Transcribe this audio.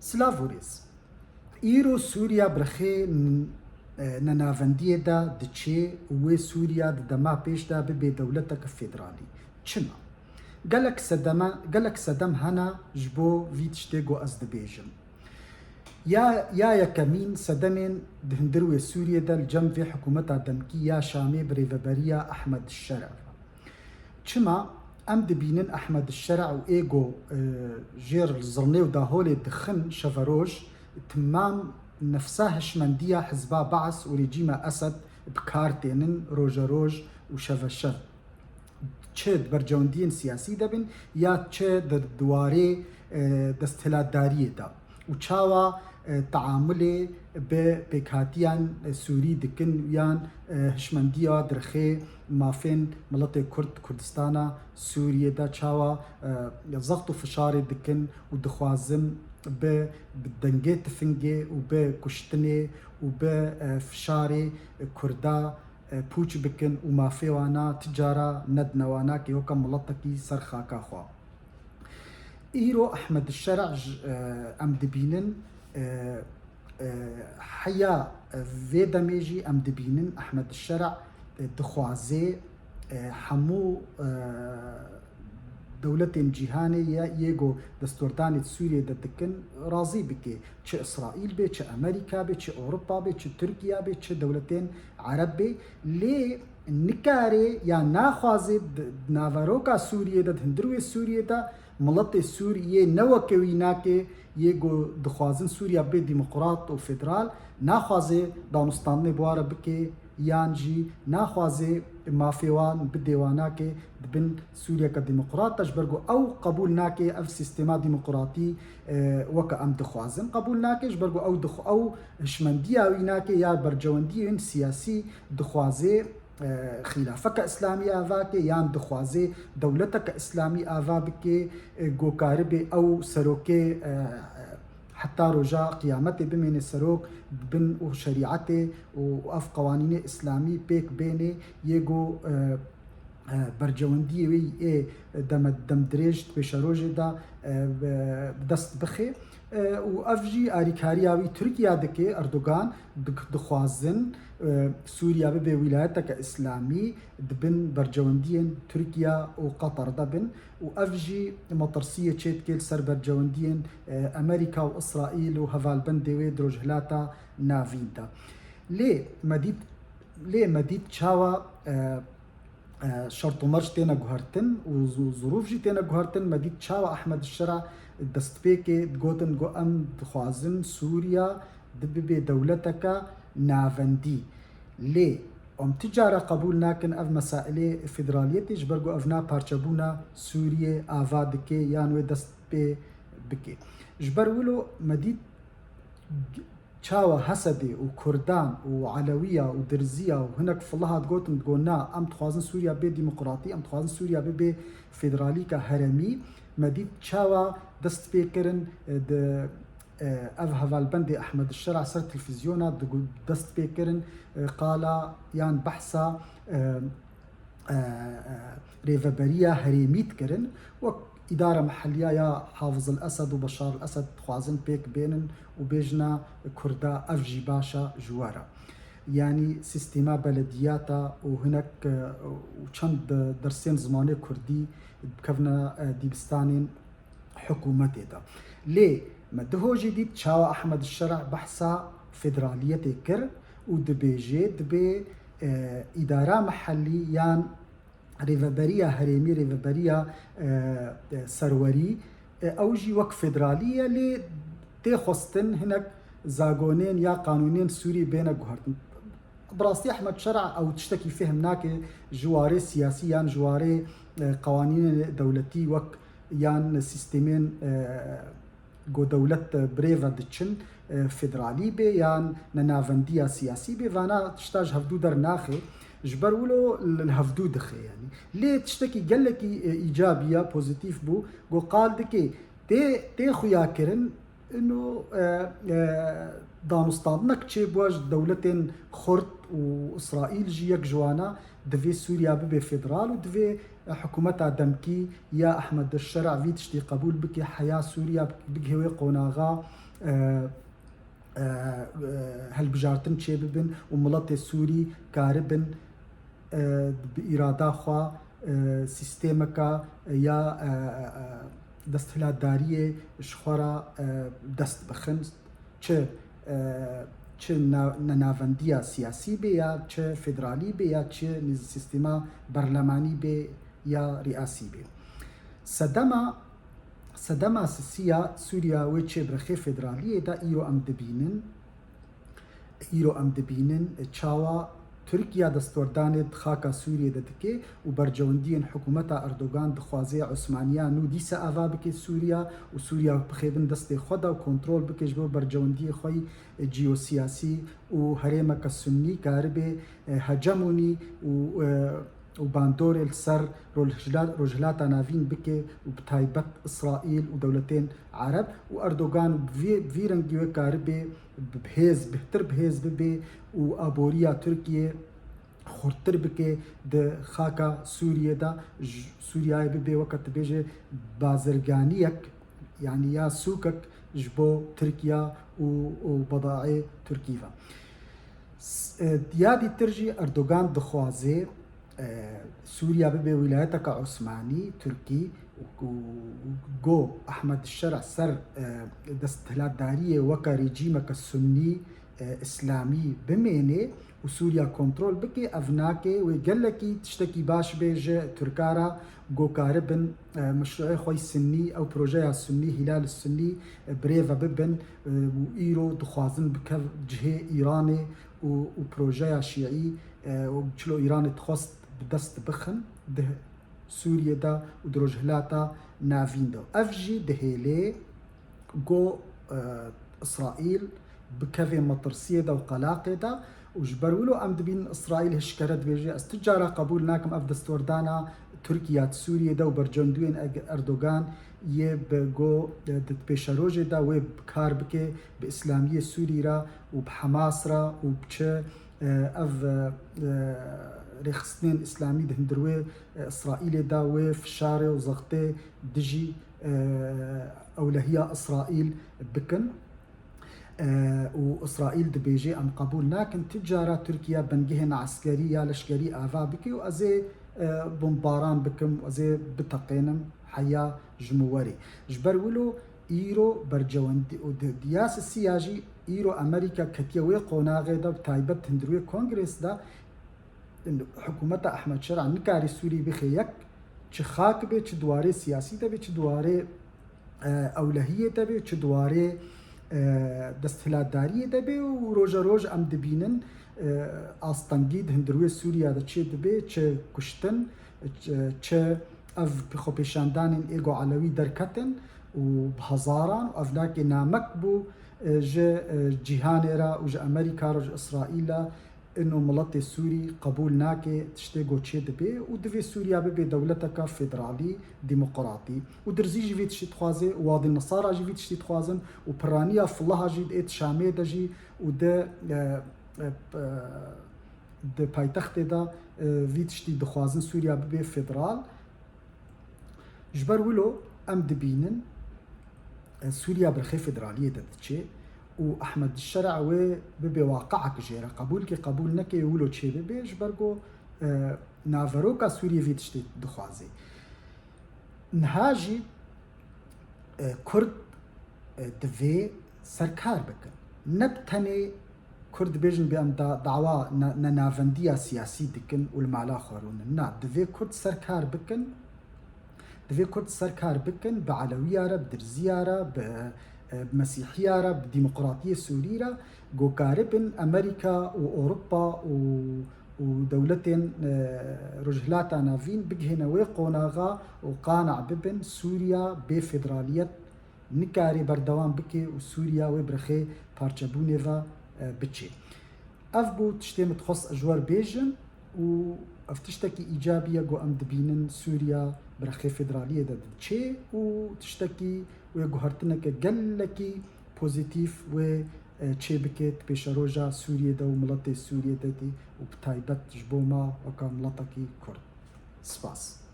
سلاڤۆرێز ئیرۆ سووریا برخێ نەناڤەندیەدا دچێ وێ سووریا دەما پێشدا ببێ دەولەتەکە فێدرالی چما گەلک سەدەم هەنا ji بۆ vî tiştê got ez dibêjim ya yekemîn sedemên di hindir wê Sûriyê de li cem vê hikûmeta demkî ya Şamê bi rêveberiya Ehmed Şeref çima em dibînin Ehmed Şeref û êgo jêr li zirnê û daholê dixin şeveroj timam nefsa hişmendiya hizba Baas û rejîma Esed bi kar tênin rojeroj û şeveşev çi di bercewendiyên siyasî debin ya çi di dwarê desthilatdariyê da û çawa taamulê bi pêkhatiyan Sûrî dikin yan hişmendiya dirxê mafên miletê Kurd Kurdistana Sûriyê de çawa zext û fişarê dikin û dixwazin bi dengê tifingê û bi kuştinê û bi fişarê Kurda پوچ بکن و مافی وانا تجارا ند نوانا که وکا ملتکی سر خاکا خوا ایرو احمد الشرع ام دبینن حیا وی دمیجی ام دبینن احمد الشرع دخوازه همو دولتên cîhanê yêgo destûrdanê Sûriyê de dikin razî bike çi İsraîl bê çi Amerîka bê çi Ewropa bê çi Tirkiye bê çi dewletên Ereb bê lê nikarê ya naxwaze naveroka Sûriyê de hindir wê Sûriyê de miletê Sûriyê ne weke wî nake yêgo dixwazin Sûriya bê demokrat û federal naxwaze danûstanê buware bike yan jî naxwaze mafê wan bidê wan nake dibin Sûriyeka demokrat ji ber ku ew qebûl nake ev sîstêma demokratî weke em dixwazin qebûl nake ji ber ku ew hişmendiya wî nake ya bercewendiyên siyasî dixwaze خلافك إسلامي آفاك يان دخوازي دولتك إسلامي آفا بكي گوكاربي أو سروكي حتى رجا قيامتي بمين السروك بن وشريعتي وأف قوانين إسلامي بيك بيني يجو برجوندي وي دم دريج بشروجي دا دست بخي وأفجي أريكارياوي تركيا دكي أردوغان دخوازن سوريا ببي ولايتك إسلامي دبن برجوندين تركيا وقطر دبن وأفجي مطرسية تشيتكيل سر برجوندين أمريكا وإسرائيل وهفال بندوي دروجهلاتا نافينتا ليه مديد شاوا شرط ومرج تينا جوهرتن وظروف جي تينا جوهرتن مديد شاوا أحمد الشرع دستبيكي دقوتن قو أم دخوازن سوريا دببي دولتك نافندي ليه تجارة قبول ناكن اف مسائل فدراليتي جبرگو افنا پارچبونا سوريا آوا دكي يانوي دست بكي جبر ولو مديد چاوه حسدي وكردان وعلوية ودرزية وهناك في الله تقولن تقولنا ام تخوازن سوريا بي ديمقراطي ام تخوازن سوريا بي فدرالي كهرمي مديد چاوه دست بكرن اف هفالبندي احمد الشرع سر تلفزيونا دست بكرن قال يان بحثا ريفابريا هريميت كرن وإدارة محلية يا حافظ الأسد وبشار الأسد خوازن بيك بينن وبيجنا كردا أفجي باشا جوارا يعني سيستما بلدياتا وهناك وچند درسين زماني كردي بكفنا ديبستانين حكومتي دا ليه مدهو جديد شاو أحمد الشرع بحثا فدرالية كر ودبيجي دبي إدارة محلي يان ريفابريا هريمي ريفابريا سروري أوجي وك فدرالية لي تخصتن هناك زاغونين يا قانونين سوري بين جوهرتن براستي أحمد شرع أو تشتكي فهم ناك جواري سياسي يان جواري قوانين دولتي وك يان سيستمين جو دولت بريفا دتشن فدرالي بي يان ننافنديا سياسي بي فانا تشتاج هفدو در ناخي جبرولو الهفدو دخي يعني ليه تشتكي قال لك ايجابيه بوزيتيف بو جو قال دكي تي خويا كرن انه دانستانك تشي بواج دولتين خرط واسرائيل جيك جوانا دفي سوريا ببي فيدرال ودفي حكومتها دمكي يا أحمد الشرع في تشتي قبول بكي حياة سوريا بكي هوي قوناغا هالبجارتن تشي ببن وملط السوري كاربن بإرادة خوا سيستمك يا دستهلاتداریه شخورا دست بخن چه ناوندیا سیاسی به یا چه فدرالی به یا چه سیستما برلمانی به یا ریاسی به صدما سیا سوریا و چه برخی فدرالیه دا ایرو ام دبینن چاوا ترکیا دستوردان خاکا سوریه دتکه و برجوندین حکومت اردوغان دخوازه عثمانیان و دیسا آوا بکه سوریا و سوریا بخیبن دست خدا و کنترول بکش بو برجوندی خوی جیوسیاسی و هرمک سنی کاربه هجمونی و باندور السر رجلات نافين بكي وبتايبت إسرائيل ودولتين عرب وأردوغان في رنجيو كاربي بهز ببي وأبوريا تركيا خورتر بكي د خاكا سوريا دا سوريا ببي وقت بيجي بازرگانيك يعني يا سوكك جبو تركيا وبضاعي تركيا ديادي ترجي أردوغان دخوازي سوريا ببي ولايتك عثماني تركي وجو أحمد الشرع سر دستهلات دارية وكا ريجيمك السني إسلامي بميني وسوريا كنترول بكي أفناكي ويقلكي تشتكي باش بيج تركارا جو كاربن مشروعي خوي السني أو بروجيا السني هلال السني بريفا ببن وإيرو دخوازن بكف جهة إيراني وبروجيا شيعي وبشلو إيران تخص بدست بخن ده سوريا دا ودروجهلاتا نافين دا أفجي دهيلي جو إسرائيل بكفي مطرسية دا وقلاقة دا وجبرولو أمد بين إسرائيل هشكرت بيجي استجارة قبول ناكم أف دستوردانا تركيا سوريا دا وبرجندوين أردوغان يبقو دتبشروجي دا وبكار بكي بإسلامية سوريا وبحماس را وبچه اف رخصتين اسلامي دهندروي اسرائيل دا وفشاري وزغطي دجي اولهية اسرائيل بكن واسرائيل دبيجي ام قبول لكن تجارة تركيا بنجهن عسكرية لشكري افا بكي وازي بمباران بكم وازي بتقينم حياة جمهوري جبرولو ايرو برجوندي ودياس السياجي ايرو امريكا كتيوي قوناغي دا بتايبت هندروي كونغرس دا حكومة احمد شرع نكاري سوري بخيك چه خاك بي چه دواري سياسي دا بي چه دواري اولهية دا بي چه دواري دستهلات دارية دا بي وروجا روج ام دبينن آستانگيد هندروي سوريا دا چه دبي چه كشتن چه اف بخو پیشاندان ايگو علوي دركتن وبهزاران وافلاك نامك بو جهان را وج امريكا وج اسرائيل انه ملطي سوري قبول ناكي تشتيغو تشيد بي ودفي سوريا بي دولتك فيدرالي ديمقراطي ودرزي جي تشي تخوازي وادي النصارى جي تشي تخوازن وبرانيا في الله جي ات شامي دجي ود د پایتخت دا في تشتي دخوازن سوريا بي فيدرال جبر ولو ام دبينن سوريا برخي فيدرالية دتشي وأحمد الشرع وببي واقعك جيرا قبولك قبول نكي يقولوا تشي ببي جبرقو نافروكا سوريا في تشتي دخوازي نهاجي كرد دفي سركار بكن نبتني كرد بيجن بأم دعوة نافندية سياسي دكن والمعلا خارون نا دفي كرد سركار بكن دفي كرد سركار بكن بعلوية رب درزية بمسيحية رب بديمقراطية سورية جو كاربن أمريكا وأوروبا ودولتين رجلاتا نافين بجهنا وقوناغا وقانع ببن سوريا بفدرالية نكاري بردوان بكي وسوريا وبرخي بارتشابونيفا بتشي أفبو تشتي تخص أجوار بيجن وأفتشتكي إيجابية جو أم دبينن سوريا برخي فدرالية دا تشي وتشتكي ويجوهرتنك جلكي بوزيتيف و چێ بکێت پێشە ڕۆژە سووریێدا و وڵەتی سووریێ دەدی و بتایبەت ji بۆ ما وەکە وڵەتێکی کورد. سپاس.